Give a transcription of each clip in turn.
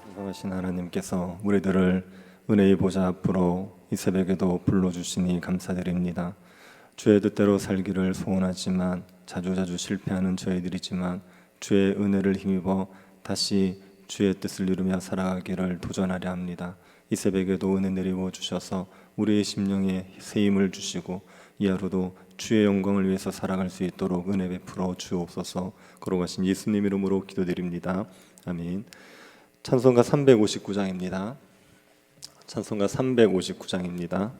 전능하신 하나님께서 우리들을 은혜의 보좌 앞으로 이 새벽에도 불러주시니 감사드립니다. 주의 뜻대로 살기를 소원하지만 자주자주 실패하는 저희들이지만 주의 은혜를 힘입어 다시 주의 뜻을 이루며 살아가기를 도전하려 합니다. 이 새벽에도 은혜 내리워 주셔서 우리의 심령에 새 힘을 주시고 이 하루도 주의 영광을 위해서 살아갈 수 있도록 은혜 베풀어 주옵소서. 걸어가신 예수님 이름으로 기도드립니다. 아멘. 찬송가 359장입니다. 찬송가 359장입니다.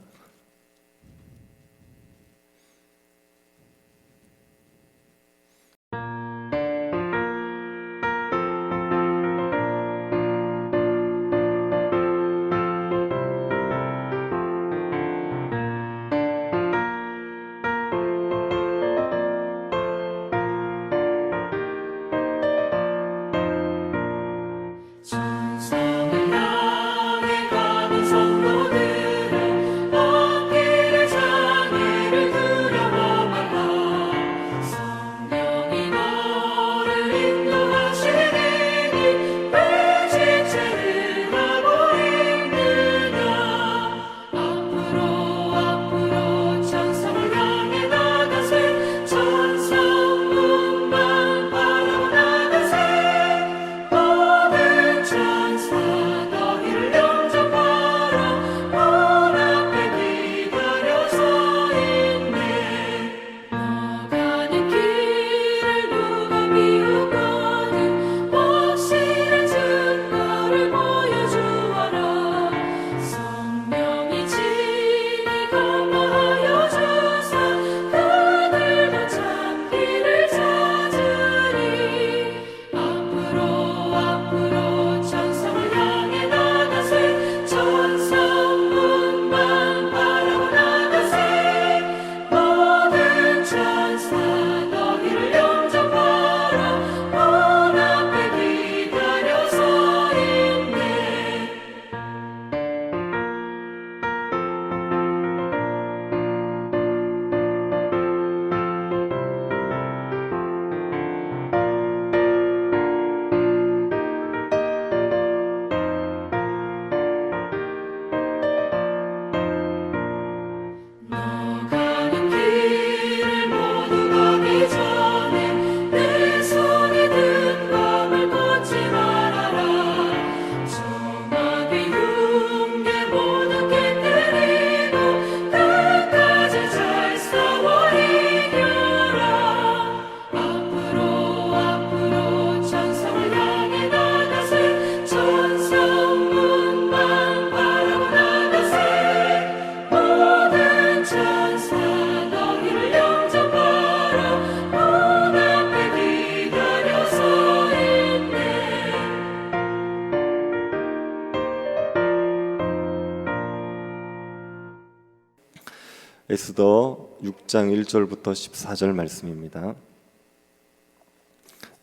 에스더 6장 1절부터 14절 말씀입니다.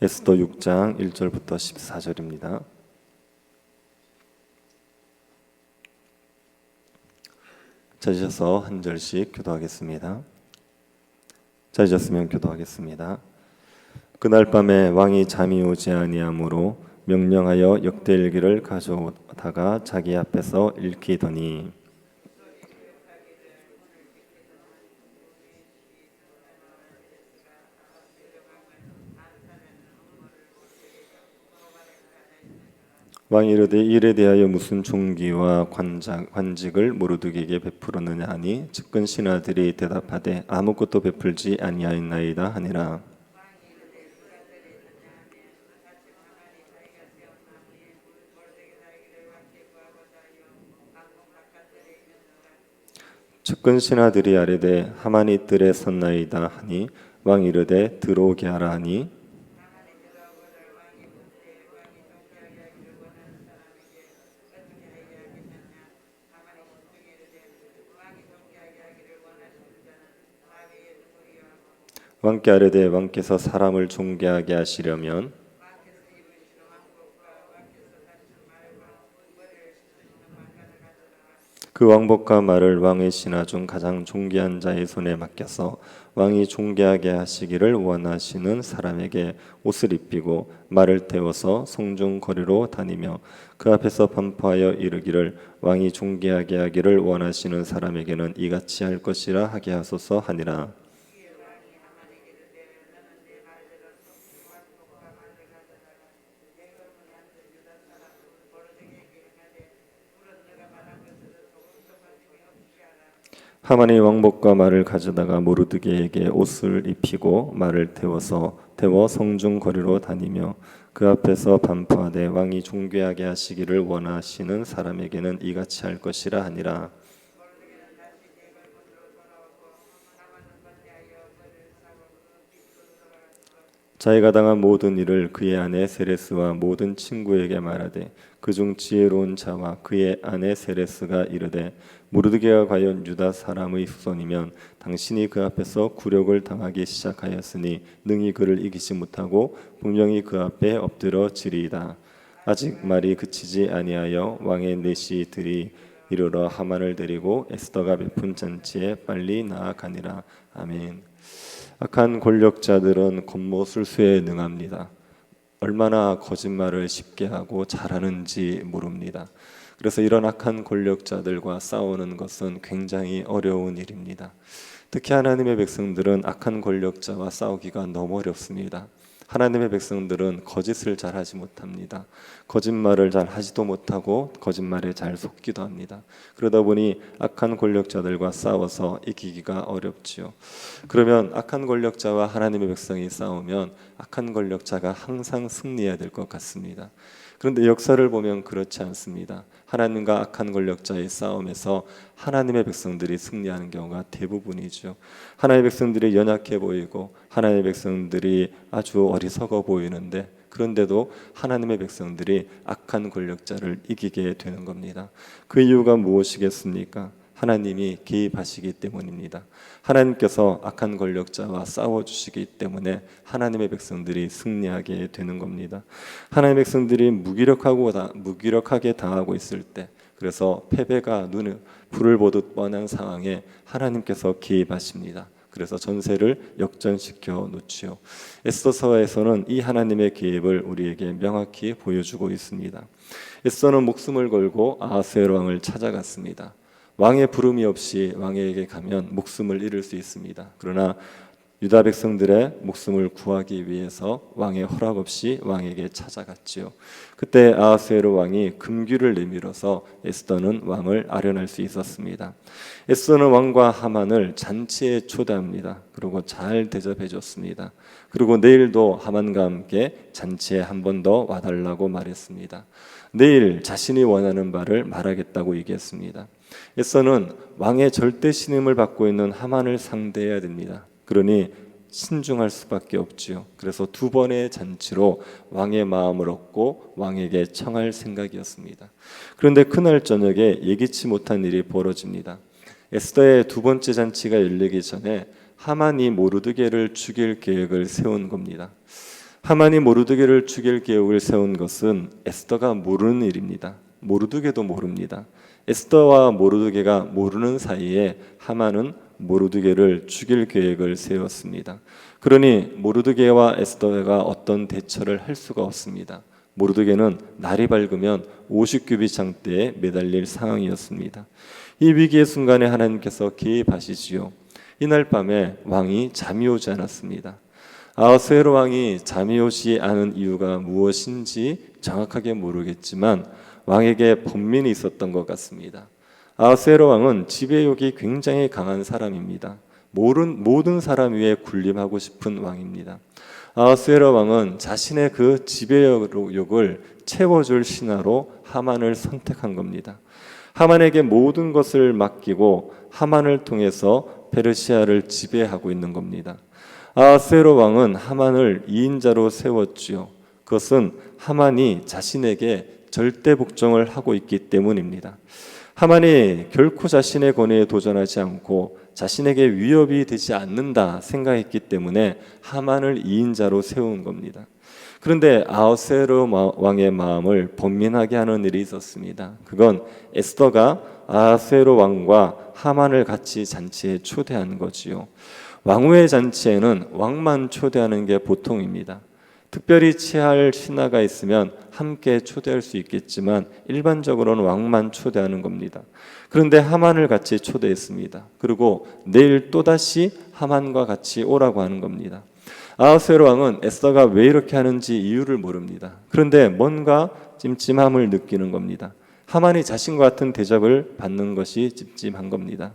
에스더 6장 1절부터 14절입니다. 찾으셔서 한 절씩 교도하겠습니다. 찾으셨으면 교도하겠습니다. 그날 밤에 왕이 잠이 오지 아니하므로 명령하여 역대일기를 가져오다가 자기 앞에서 읽히더니 왕이 이르되 일에 대하여 무슨 종기와 관직을 모르드에게 베풀었느냐 하니 측근 신하들이 대답하되 아무것도 베풀지 아니하였나이다 하니라. 측근 신하들이 아뢰되 하만이 뜰에 섰나이다 하니 왕이 이르되 들어오게 하라 하니 왕께 아뢰되 왕께서 사람을 존귀하게 하시려면 그 왕복과 말을 왕의 신하 중 가장 존귀한 자의 손에 맡겨서 왕이 존귀하게 하시기를 원하시는 사람에게 옷을 입히고 말을 태워서 성중 거리로 다니며 그 앞에서 반포하여 이르기를 왕이 존귀하게 하기를 원하시는 사람에게는 이같이 할 것이라 하게 하소서 하니라. 하만이 왕복과 말을 가져다가 모르드게에게 옷을 입히고 말을 태워 성중 거리로 다니며 그 앞에서 반포하되 왕이 존귀하게 하시기를 원하시는 사람에게는 이같이 할 것이라 하니라. 자기가 당한 모든 일을 그의 아내 세레스와 모든 친구에게 말하되 그중 지혜로운 자와 그의 아내 세레스가 이르되 모르드게가 과연 유다 사람의 후손이면 당신이 그 앞에서 굴욕을 당하기 시작하였으니 능히 그를 이기지 못하고 분명히 그 앞에 엎드려 지리이다. 아직 말이 그치지 아니하여 왕의 내시들이 이르러 하만을 데리고 에스더가 베푼 잔치에 빨리 나아가니라. 아멘. 악한 권력자들은 겉모술수에 능합니다. 얼마나 거짓말을 쉽게 하고 잘하는지 모릅니다. 그래서 이런 악한 권력자들과 싸우는 것은 굉장히 어려운 일입니다. 특히 하나님의 백성들은 악한 권력자와 싸우기가 너무 어렵습니다. 하나님의 백성들은 거짓을 잘 하지 못합니다. 거짓말을 잘 하지도 못하고 거짓말에 잘 속기도 합니다. 그러다 보니 악한 권력자들과 싸워서 이기기가 어렵지요. 그러면 악한 권력자와 하나님의 백성이 싸우면 악한 권력자가 항상 승리해야 될 것 같습니다. 그런데 역사를 보면 그렇지 않습니다. 하나님과 악한 권력자의 싸움에서 하나님의 백성들이 승리하는 경우가 대부분이죠. 하나님의 백성들이 연약해 보이고 하나님의 백성들이 아주 어리석어 보이는데 그런데도 하나님의 백성들이 악한 권력자를 이기게 되는 겁니다. 그 이유가 무엇이겠습니까? 하나님이 개입하시기 때문입니다. 하나님께서 악한 권력자와 싸워주시기 때문에 하나님의 백성들이 승리하게 되는 겁니다. 하나님의 백성들이 무기력하게 당하고 있을 때, 그래서 패배가 눈에 불을 보듯 뻔한 상황에 하나님께서 개입하십니다. 그래서 전세를 역전시켜 놓지요. 에스더서에서는 이 하나님의 개입을 우리에게 명확히 보여주고 있습니다. 에스더는 목숨을 걸고 아하스웨로 왕을 찾아갔습니다. 왕의 부름이 없이 왕에게 가면 목숨을 잃을 수 있습니다. 그러나 유다 백성들의 목숨을 구하기 위해서 왕의 허락 없이 왕에게 찾아갔지요. 그때 아하스웨로 왕이 금귀를 내밀어서 에스더는 왕을 아련할 수 있었습니다. 에스더는 왕과 하만을 잔치에 초대합니다. 그리고 잘 대접해 줬습니다. 그리고 내일도 하만과 함께 잔치에 한 번 더 와달라고 말했습니다. 내일 자신이 원하는 바를 말하겠다고 얘기했습니다. 에스더는 왕의 절대 신임을 받고 있는 하만을 상대해야 됩니다. 그러니 신중할 수밖에 없지요. 그래서 두 번의 잔치로 왕의 마음을 얻고 왕에게 청할 생각이었습니다. 그런데 그날 저녁에 예기치 못한 일이 벌어집니다. 에스더의 두 번째 잔치가 열리기 전에 하만이 모르드게를 죽일 계획을 세운 겁니다. 하만이 모르드게를 죽일 계획을 세운 것은 에스더가 모르는 일입니다. 모르드게도 모릅니다. 에스더와 모르드게가 모르는 사이에 하만은 모르드게를 죽일 계획을 세웠습니다. 그러니 모르드게와 에스더가 어떤 대처를 할 수가 없습니다. 모르드게는 날이 밝으면 50규빗 장대에 매달릴 상황이었습니다. 이 위기의 순간에 하나님께서 개입하시지요. 이날 밤에 왕이 잠이 오지 않았습니다. 아하스웨로 왕이 잠이 오지 않은 이유가 무엇인지 정확하게 모르겠지만 왕에게 번민이 있었던 것 같습니다. 아하스웨로 왕은 지배욕이 굉장히 강한 사람입니다. 모든 사람 위에 군림하고 싶은 왕입니다. 아하스웨로 왕은 자신의 그 지배욕을 채워줄 신하로 하만을 선택한 겁니다. 하만에게 모든 것을 맡기고 하만을 통해서 페르시아를 지배하고 있는 겁니다. 아하스웨로 왕은 하만을 2인자로 세웠지요. 그것은 하만이 자신에게 절대 복종을 하고 있기 때문입니다. 하만이 결코 자신의 권위에 도전하지 않고 자신에게 위협이 되지 않는다 생각했기 때문에 하만을 2인자로 세운 겁니다. 그런데 아하수에로 왕의 마음을 번민하게 하는 일이 있었습니다. 그건 에스더가 아하수에로 왕과 하만을 같이 잔치에 초대한 거지요. 왕후의 잔치에는 왕만 초대하는 게 보통입니다. 특별히 취할 신하가 있으면 함께 초대할 수 있겠지만 일반적으로는 왕만 초대하는 겁니다. 그런데 하만을 같이 초대했습니다. 그리고 내일 또다시 하만과 같이 오라고 하는 겁니다. 아하수에로 왕은 에스더가 왜 이렇게 하는지 이유를 모릅니다. 그런데 뭔가 찜찜함을 느끼는 겁니다. 하만이 자신과 같은 대접을 받는 것이 찜찜한 겁니다.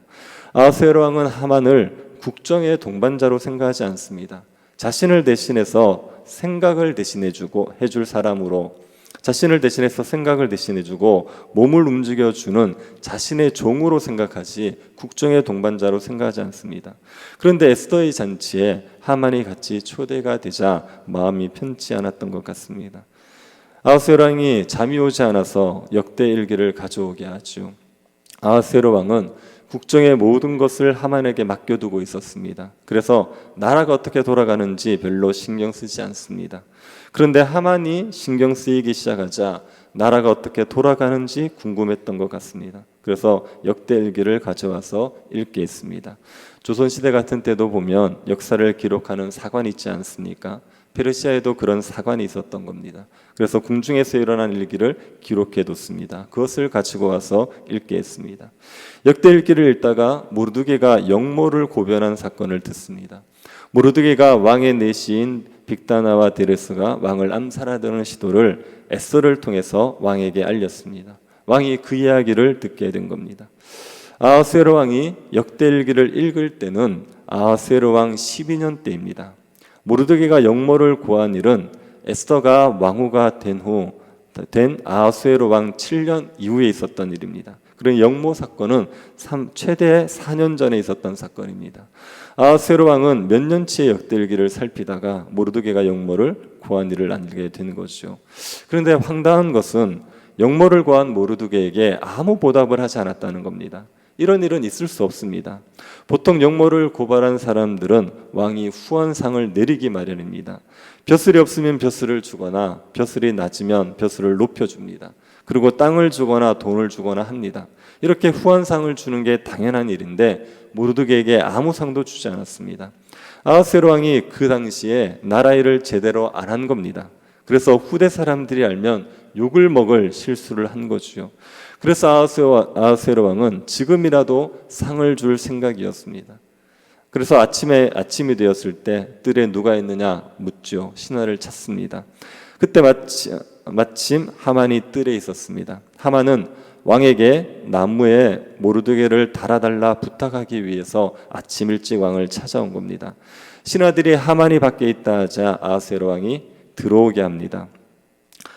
아하수에로 왕은 하만을 국정의 동반자로 생각하지 않습니다. 자신을 대신해서 생각을 대신해주고 해줄 사람으로, 자신을 대신해서 생각을 대신해주고 몸을 움직여주는 자신의 종으로 생각하지 국정의 동반자로 생각하지 않습니다. 그런데 에스더의 잔치에 하만이 같이 초대가 되자 마음이 편치 않았던 것 같습니다. 아하수에로 왕이 잠이 오지 않아서 역대 일기를 가져오게 하죠. 아하수에로 왕은 국정의 모든 것을 하만에게 맡겨두고 있었습니다. 그래서 나라가 어떻게 돌아가는지 별로 신경 쓰지 않습니다. 그런데 하만이 신경 쓰이기 시작하자 나라가 어떻게 돌아가는지 궁금했던 것 같습니다. 그래서 역대일기를 가져와서 읽게 했습니다. 조선시대 같은 때도 보면 역사를 기록하는 사관이 있지 않습니까? 페르시아에도 그런 사관이 있었던 겁니다. 그래서 궁중에서 일어난 일기를 기록해뒀습니다. 그것을 가지고 와서 읽게 했습니다. 역대일기를 읽다가 모르드게가 역모를 고변한 사건을 듣습니다. 모르드게가 왕의 내시인 빅다나와 데레스가 왕을 암살하려는 시도를 에스더를 통해서 왕에게 알렸습니다. 왕이 그 이야기를 듣게 된 겁니다. 아하수에로 왕이 역대일기를 읽을 때는 아하수에로 왕 12년 때입니다. 모르드게가 역모를 고한 일은 에스더가 왕후가 된 아하수에로 왕 7년 이후에 있었던 일입니다. 그런 역모 사건은 최대 4년 전에 있었던 사건입니다. 아하수에로 왕은 몇 년치의 역대일기를 살피다가 모르드게가 역모를 고한 일을 알게 된 것이죠. 그런데 황당한 것은 역모를 고한 모르드게에게 아무 보답을 하지 않았다는 겁니다. 이런 일은 있을 수 없습니다. 보통 역모를 고발한 사람들은 왕이 후원상을 내리기 마련입니다. 벼슬이 없으면 벼슬을 주거나 벼슬이 낮으면 벼슬을 높여줍니다. 그리고 땅을 주거나 돈을 주거나 합니다. 이렇게 후원상을 주는 게 당연한 일인데 모르드게에게 아무 상도 주지 않았습니다. 아하수에로 왕이 그 당시에 나라 일을 제대로 안 한 겁니다. 그래서 후대 사람들이 알면 욕을 먹을 실수를 한 거죠. 그래서 아하수에로 왕은 지금이라도 상을 줄 생각이었습니다. 그래서 아침이 되었을 때 뜰에 누가 있느냐 묻죠. 신하를 찾습니다. 그때 마침 하만이 뜰에 있었습니다. 하만은 왕에게 나무에 모르드게를 달아달라 부탁하기 위해서 아침 일찍 왕을 찾아온 겁니다. 신하들이 하만이 밖에 있다 하자 아하수에로 왕이 들어오게 합니다.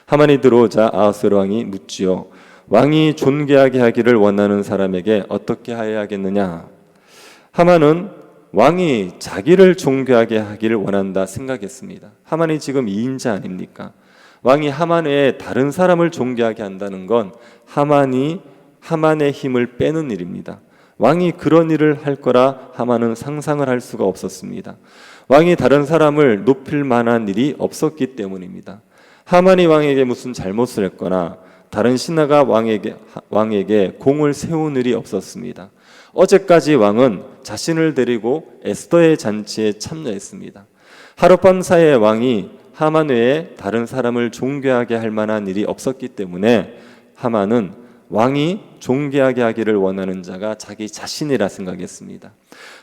하만이 들어오자 아하수에로 왕이 묻지요. 왕이 존귀하게 하기를 원하는 사람에게 어떻게 하여야겠느냐? 하만은 왕이 자기를 존귀하게 하기를 원한다 생각했습니다. 하만이 지금 2인자 아닙니까? 왕이 하만 외에 다른 사람을 존귀하게 한다는 건 하만의 힘을 빼는 일입니다. 왕이 그런 일을 할 거라 하만은 상상을 할 수가 없었습니다. 왕이 다른 사람을 높일 만한 일이 없었기 때문입니다. 하만이 왕에게 무슨 잘못을 했거나 다른 신하가 왕에게 공을 세운 일이 없었습니다. 어제까지 왕은 자신을 데리고 에스더의 잔치에 참여했습니다. 하룻밤 사이에 왕이 하만 외에 다른 사람을 존귀하게 할 만한 일이 없었기 때문에 하만은 왕이 존귀하게 하기를 원하는 자가 자기 자신이라 생각했습니다.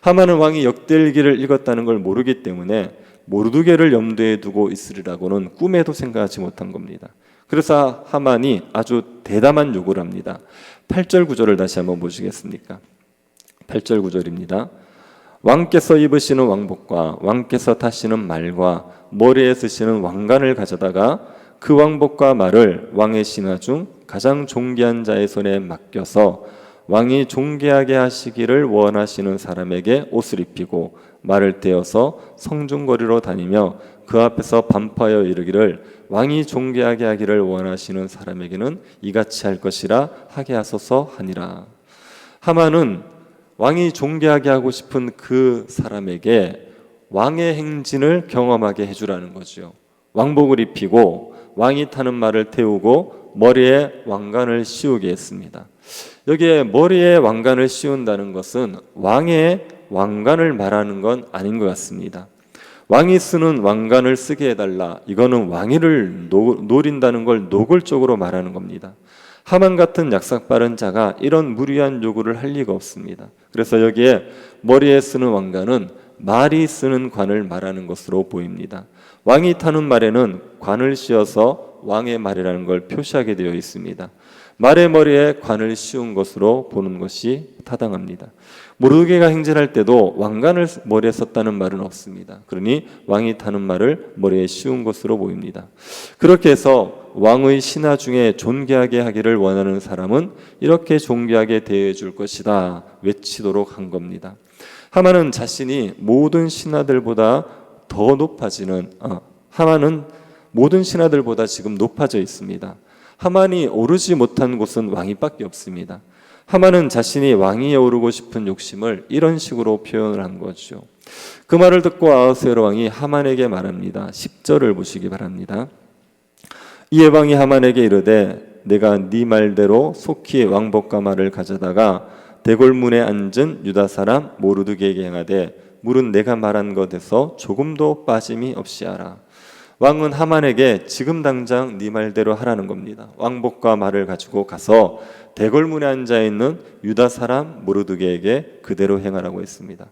하만은 왕이 역대일기를 읽었다는 걸 모르기 때문에 모르드게를 염두에 두고 있으리라고는 꿈에도 생각하지 못한 겁니다. 그래서 하만이 아주 대담한 요구를 합니다. 8절 구절을 다시 한번 보시겠습니까? 8절 구절입니다. 왕께서 입으시는 왕복과 왕께서 타시는 말과 머리에 쓰시는 왕관을 가져다가 그 왕복과 말을 왕의 신하 중 가장 존귀한 자의 손에 맡겨서 왕이 존귀하게 하시기를 원하시는 사람에게 옷을 입히고 말을 떼어서 성중거리로 다니며 그 앞에서 반포하여 이르기를 왕이 존귀하게 하기를 원하시는 사람에게는 이같이 할 것이라 하게 하소서 하니라. 하만은 왕이 존귀하게 하고 싶은 그 사람에게 왕의 행진을 경험하게 해주라는 거죠. 왕복을 입히고 왕이 타는 말을 태우고 머리에 왕관을 씌우게 했습니다. 여기에 머리에 왕관을 씌운다는 것은 왕의 왕관을 말하는 건 아닌 것 같습니다. 왕이 쓰는 왕관을 쓰게 해달라, 이거는 왕위를 노린다는 걸 노골적으로 말하는 겁니다. 하만 같은 약삭빠른 자가 이런 무리한 요구를 할 리가 없습니다. 그래서 여기에 머리에 쓰는 왕관은 말이 쓰는 관을 말하는 것으로 보입니다. 왕이 타는 말에는 관을 씌워서 왕의 말이라는 걸 표시하게 되어 있습니다. 말의 머리에 관을 씌운 것으로 보는 것이 타당합니다. 모르드게가 행진할 때도 왕관을 머리에 썼다는 말은 없습니다. 그러니 왕이 타는 말을 머리에 씌운 것으로 보입니다. 그렇게 해서 왕의 신하 중에 존귀하게 하기를 원하는 사람은 이렇게 존귀하게 대해 줄 것이다 외치도록 한 겁니다. 하만은 자신이 모든 신하들보다 더 높아지는 하만은 모든 신하들보다 지금 높아져 있습니다. 하만이 오르지 못한 곳은 왕위밖에 없습니다. 하만은 자신이 왕위에 오르고 싶은 욕심을 이런 식으로 표현을 한 거죠. 그 말을 듣고 아하스웨로 왕이 하만에게 말합니다. 10절을 보시기 바랍니다. 이에 왕이 하만에게 이르되 내가 네 말대로 속히 왕복과 말을 가져다가 대궐문에 앉은 유다 사람 모르드게에게 행하되 물은 내가 말한 것에서 조금도 빠짐이 없이 하라. 왕은 하만에게 지금 당장 네 말대로 하라는 겁니다. 왕복과 말을 가지고 가서 대궐문에 앉아있는 유다 사람 모르드게에게 그대로 행하라고 했습니다.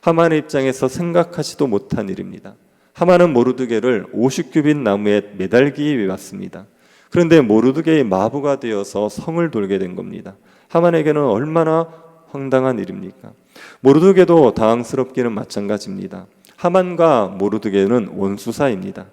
하만의 입장에서 생각하지도 못한 일입니다. 하만은 모르드게를 50규빗 나무에 매달기 위해 왔습니다. 그런데 모르드게의 마부가 되어서 성을 돌게 된 겁니다. 하만에게는 얼마나 황당한 일입니까? 모르드게도 당황스럽기는 마찬가지입니다. 하만과 모르드게는 원수사입니다.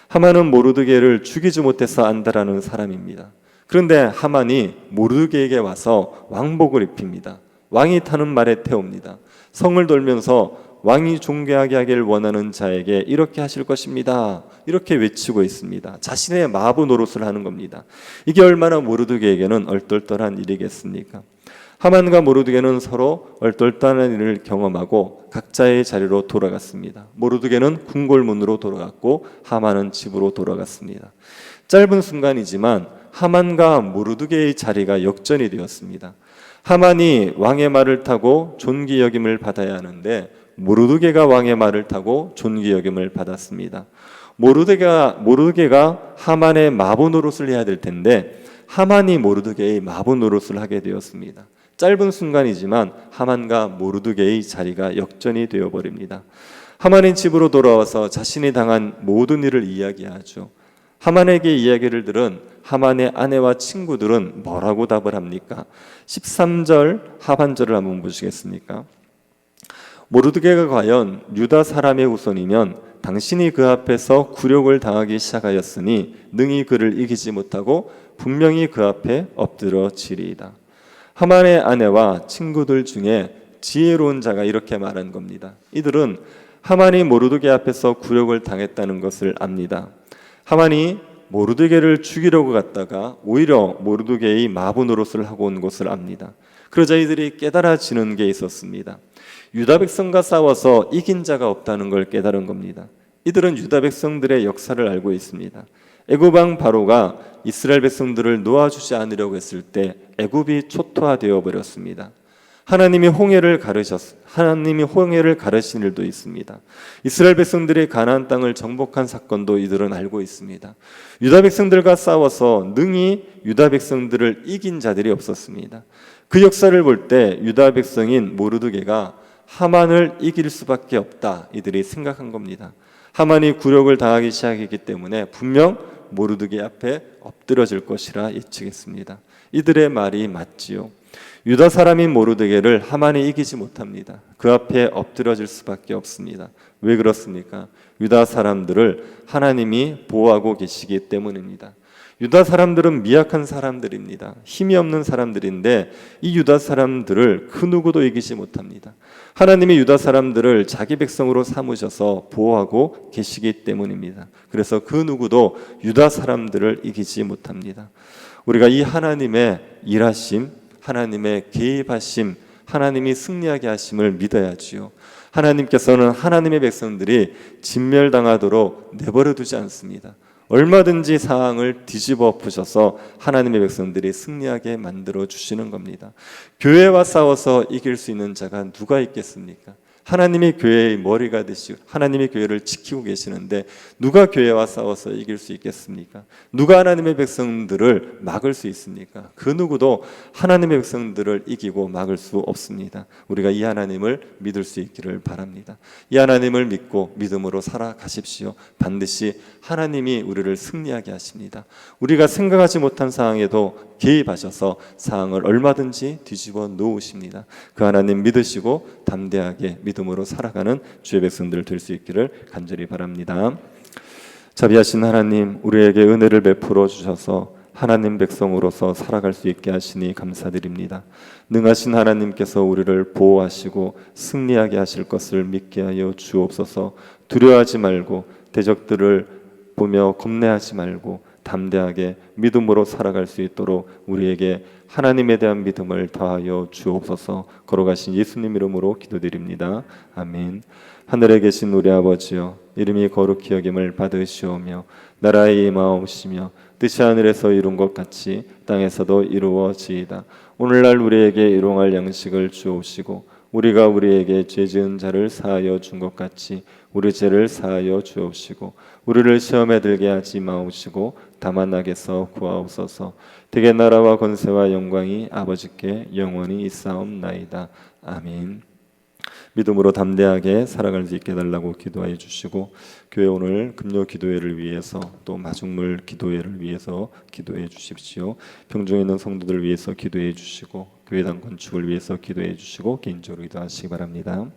하만은 모르드게를 죽이지 못해서 안달하는 사람입니다. 그런데 하만이 모르드게에게 와서 왕복을 입힙니다. 왕이 타는 말에 태웁니다. 성을 돌면서 왕이 존귀하게 하길 원하는 자에게 이렇게 하실 것입니다. 이렇게 외치고 있습니다. 자신의 마부 노릇을 하는 겁니다. 이게 얼마나 모르드게에게는 얼떨떨한 일이겠습니까? 하만과 모르드게는 서로 얼떨떨한 일을 경험하고 각자의 자리로 돌아갔습니다. 모르드게는 궁궐문으로 돌아갔고 하만은 집으로 돌아갔습니다. 짧은 순간이지만 하만과 모르드게의 자리가 역전이 되었습니다. 하만이 왕의 말을 타고 존귀 여김을 받아야 하는데 모르드게가 왕의 말을 타고 존귀 여김을 받았습니다. 모르드게가 하만의 마부 노릇을 해야 될 텐데 하만이 모르드게의 마부 노릇을 하게 되었습니다. 짧은 순간이지만 하만과 모르드게의 자리가 역전이 되어버립니다. 하만의 집으로 돌아와서 자신이 당한 모든 일을 이야기하죠. 하만에게 이야기를 들은 하만의 아내와 친구들은 뭐라고 답을 합니까? 13절 하반절을 한번 보시겠습니까? 모르드게가 과연 유다 사람의 후손이면 당신이 그 앞에서 굴욕을 당하기 시작하였으니 능히 그를 이기지 못하고 분명히 그 앞에 엎드러지리이다. 하만의 아내와 친구들 중에 지혜로운 자가 이렇게 말한 겁니다. 이들은 하만이 모르드게 앞에서 굴욕을 당했다는 것을 압니다. 하만이 모르드게를 죽이려고 갔다가 오히려 모르드게의 마부 노릇을 하고 온 것을 압니다. 그러자 이들이 깨달아지는 게 있었습니다. 유다 백성과 싸워서 이긴 자가 없다는 걸 깨달은 겁니다. 이들은 유다 백성들의 역사를 알고 있습니다. 애굽 왕 바로가 이스라엘 백성들을 놓아주지 않으려고 했을 때 애굽이 초토화되어 버렸습니다. 하나님이 홍해를 가르신 일도 있습니다. 이스라엘 백성들이 가나안 땅을 정복한 사건도 이들은 알고 있습니다. 유다 백성들과 싸워서 능히 유다 백성들을 이긴 자들이 없었습니다. 그 역사를 볼 때 유다 백성인 모르드게가 하만을 이길 수밖에 없다, 이들이 생각한 겁니다. 하만이 굴욕을 당하기 시작했기 때문에 분명 모르드게 앞에 엎드러질 것이라 예측했습니다. 이들의 말이 맞지요. 유다 사람인 모르드게를 하만이 이기지 못합니다. 그 앞에 엎드러질 수밖에 없습니다. 왜 그렇습니까? 유다 사람들을 하나님이 보호하고 계시기 때문입니다. 유다 사람들은 미약한 사람들입니다. 힘이 없는 사람들인데 이 유다 사람들을 그 누구도 이기지 못합니다. 하나님이 유다 사람들을 자기 백성으로 삼으셔서 보호하고 계시기 때문입니다. 그래서 그 누구도 유다 사람들을 이기지 못합니다. 우리가 이 하나님의 일하심, 하나님의 개입하심, 하나님이 승리하게 하심을 믿어야지요. 하나님께서는 하나님의 백성들이 진멸당하도록 내버려 두지 않습니다. 얼마든지 상황을 뒤집어 엎으셔서 하나님의 백성들이 승리하게 만들어 주시는 겁니다. 교회와 싸워서 이길 수 있는 자가 누가 있겠습니까? 하나님이 교회의 머리가 되시고 하나님이 교회를 지키고 계시는데 누가 교회와 싸워서 이길 수 있겠습니까? 누가 하나님의 백성들을 막을 수 있습니까? 그 누구도 하나님의 백성들을 이기고 막을 수 없습니다. 우리가 이 하나님을 믿을 수 있기를 바랍니다. 이 하나님을 믿고 믿음으로 살아가십시오. 반드시 하나님이 우리를 승리하게 하십니다. 우리가 생각하지 못한 상황에도 개입하셔서 상황을 얼마든지 뒤집어 놓으십니다. 그 하나님 믿으시고 담대하게 믿음으로 살아가는 주의 백성들 될 수 있기를 간절히 바랍니다. 자비하신 하나님, 우리에게 은혜를 베풀어 주셔서 하나님 백성으로서 살아갈 수 있게 하시니 감사드립니다. 능하신 하나님께서 우리를 보호하시고 승리하게 하실 것을 믿게 하여 주옵소서. 두려워하지 말고 대적들을 보며 겁내하지 말고 담대하게 믿음으로 살아갈 수 있도록 우리에게 하나님에 대한 믿음을 더하여 주옵소서. 걸어가신 예수님 이름으로 기도드립니다. 아멘. 하늘에 계신 우리 아버지여, 이름이 거룩히 여김을 받으시오며 나라의 임하옵시며 뜻이 하늘에서 이룬 것 같이 땅에서도 이루어지이다. 오늘날 우리에게 일용할 양식을 주옵시고 우리가 우리에게 죄 지은 자를 사하여 준 것 같이 우리 죄를 사하여 주옵시고 우리를 시험에 들게 하지 마옵시고 다만 악에서 구하옵소서. 대개 나라와 권세와 영광이 아버지께 영원히 있사옵나이다. 아멘. 믿음으로 담대하게 살아갈 수 있게 달라고 기도해 주시고, 교회 오늘 금요 기도회를 위해서 또 마중물 기도회를 위해서 기도해 주십시오. 평중에 있는 성도들을 위해서 기도해 주시고 교회당 건축을 위해서 기도해 주시고 개인적으로 기도하시기 바랍니다.